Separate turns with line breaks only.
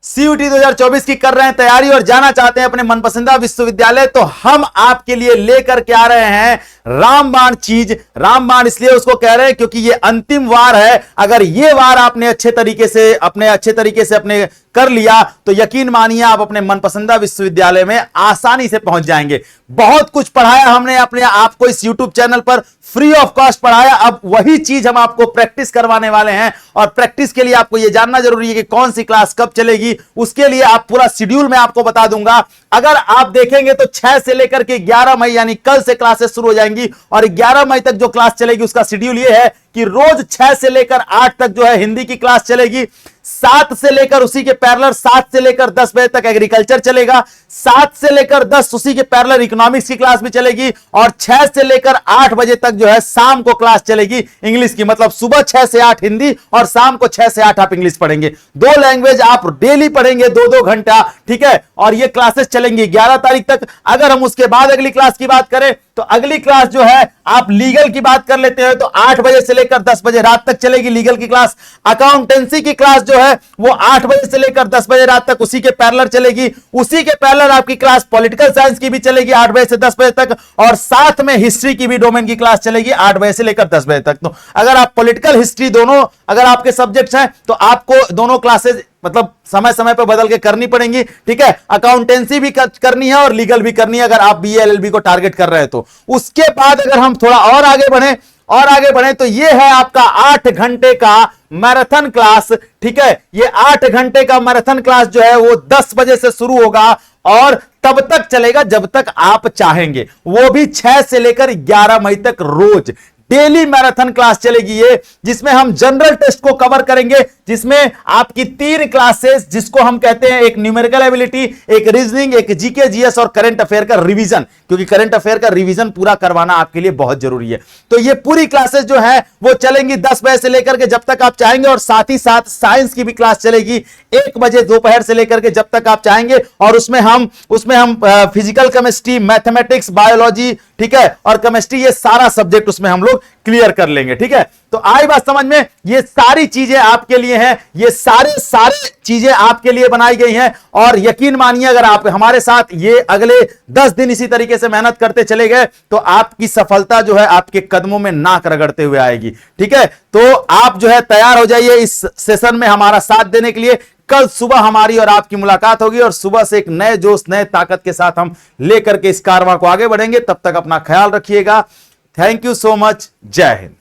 CUT 2024 की कर रहे हैं तैयारी और जाना चाहते हैं अपने मनपसंदीदा विश्वविद्यालय, तो हम आपके लिए लेकर के आ रहे हैं रामबाण चीज। रामबाण इसलिए उसको कह रहे हैं क्योंकि ये अंतिम वार है। अगर ये वार आपने अच्छे तरीके से अपने कर लिया तो यकीन मानिए आप अपने मनपसंदीदा विश्वविद्यालय में आसानी से पहुंच जाएंगे। बहुत कुछ पढ़ाया हमने अपने आपको इस YouTube चैनल पर, फ्री ऑफ कॉस्ट पढ़ाया। अब वही चीज हम आपको प्रैक्टिस करवाने वाले हैं और प्रैक्टिस के लिए आपको यह जानना जरूरी है कि कौन सी क्लास कब चलेगी। उसके लिए आप पूरा शेड्यूल मैं आपको बता दूंगा। अगर आप देखेंगे तो 6 से लेकर के 11 मई यानी कल से क्लासेस शुरू हो जाएंगी और 11 मई तक जो क्लास चलेगी उसका शेड्यूल यह है कि रोज 6 से लेकर 8 तक जो है हिंदी की क्लास चलेगी। 7 से लेकर उसी के पैरेलल 7 से लेकर 10 बजे तक एग्रीकल्चर चलेगा। 7 से लेकर 10 उसी के पैरेलल इकोनॉमिक्स की क्लास भी चलेगी और 6 से लेकर 8 बजे तक जो है शाम को क्लास चलेगी इंग्लिश की। मतलब सुबह 6 से 8 हिंदी और शाम को 6 से 8 आप इंग्लिश पढ़ेंगे। 2 लैंग्वेज आप डेली पढ़ेंगे 2-2 घंटा, ठीक है। और ये क्लासेस चलेंगी 11 तारीख तक। अगर हम उसके बाद अगली क्लास की बात करें तो अगली क्लास जो है आप लीगल की बात कर लेते हैं तो 8 बजे से लेकर 10 बजे रात तक चलेगी लीगल की क्लास। अकाउंटेंसी की क्लास जो है वो 8 बजे से लेकर 10 बजे रात तक उसी के पैरेलल चलेगी। उसी के पैरेलल आपकी क्लास पॉलिटिकल साइंस की भी चलेगी 8 बजे से 10 बजे तक और साथ में हिस्ट्री की भी डोमेन की क्लास चलेगी 8 बजे से लेकर 10 बजे तक। तो अगर आप पॉलिटिकल हिस्ट्री दोनों अगर आपके सब्जेक्ट्स हैं तो आपको दोनों क्लासेस मतलब समय समय पर बदल के करनी पड़ेंगी, ठीक है। अकाउंटेंसी भी करनी है और लीगल भी करनी है अगर आप बीए एलएलबी को टारगेट कर रहे हैं तो। उसके बाद अगर हम थोड़ा और आगे बढ़े तो ये है आपका 8 घंटे का मैराथन क्लास, ठीक है। ये 8 घंटे का मैराथन क्लास जो है वो 10 बजे से शुरू होगा और तब तक चलेगा जब तक आप चाहेंगे। वो भी 6 से लेकर 11 मई तक रोज डेली मैराथन क्लास चलेगी ये, जिसमें हम जनरल टेस्ट को कवर करेंगे, जिसमें आपकी 3 क्लासेस जिसको हम कहते हैं एक न्यूमेरिकल एबिलिटी, एक रीजनिंग, एक जीके जीएस और करंट अफेयर का रिवीजन, क्योंकि करंट अफेयर का रिवीजन पूरा करवाना आपके लिए बहुत जरूरी है। तो ये पूरी क्लासेस जो है वो चलेंगी 10 बजे से लेकर के जब तक आप चाहेंगे और साथ ही साथ साइंस की भी क्लास चलेगी 1 बजे दोपहर से लेकर के जब तक आप चाहेंगे और उसमें हम फिजिकल केमिस्ट्री, मैथमेटिक्स, बायोलॉजी, ठीक है, और केमिस्ट्री, ये सारा सब्जेक्ट उसमें हम लोग क्लियर कर लेंगे, ठीक है। तो आई बात समझ में, ये सारी चीजें आपके लिए हैं, ये सारे चीजें आपके लिए बनाई गई हैं और यकीन मानिए अगर आप हमारे साथ ये अगले 10 दिन इसी तरीके से मेहनत करते चले गए तो आपकी सफलता जो है आपके कदमों में नाक रगड़ते हुए आएगी, ठीक है। तो आप जो है तैयार हो जाइए इस सेशन में हमारा साथ देने के लिए। कल सुबह हमारी और आपकी मुलाकात होगी और सुबह से एक नए जोश, नए ताकत के साथ हम लेकर के इस कारवां को आगे बढ़ेंगे। तब तक अपना ख्याल रखिएगा। Thank you so much. जय हिंद।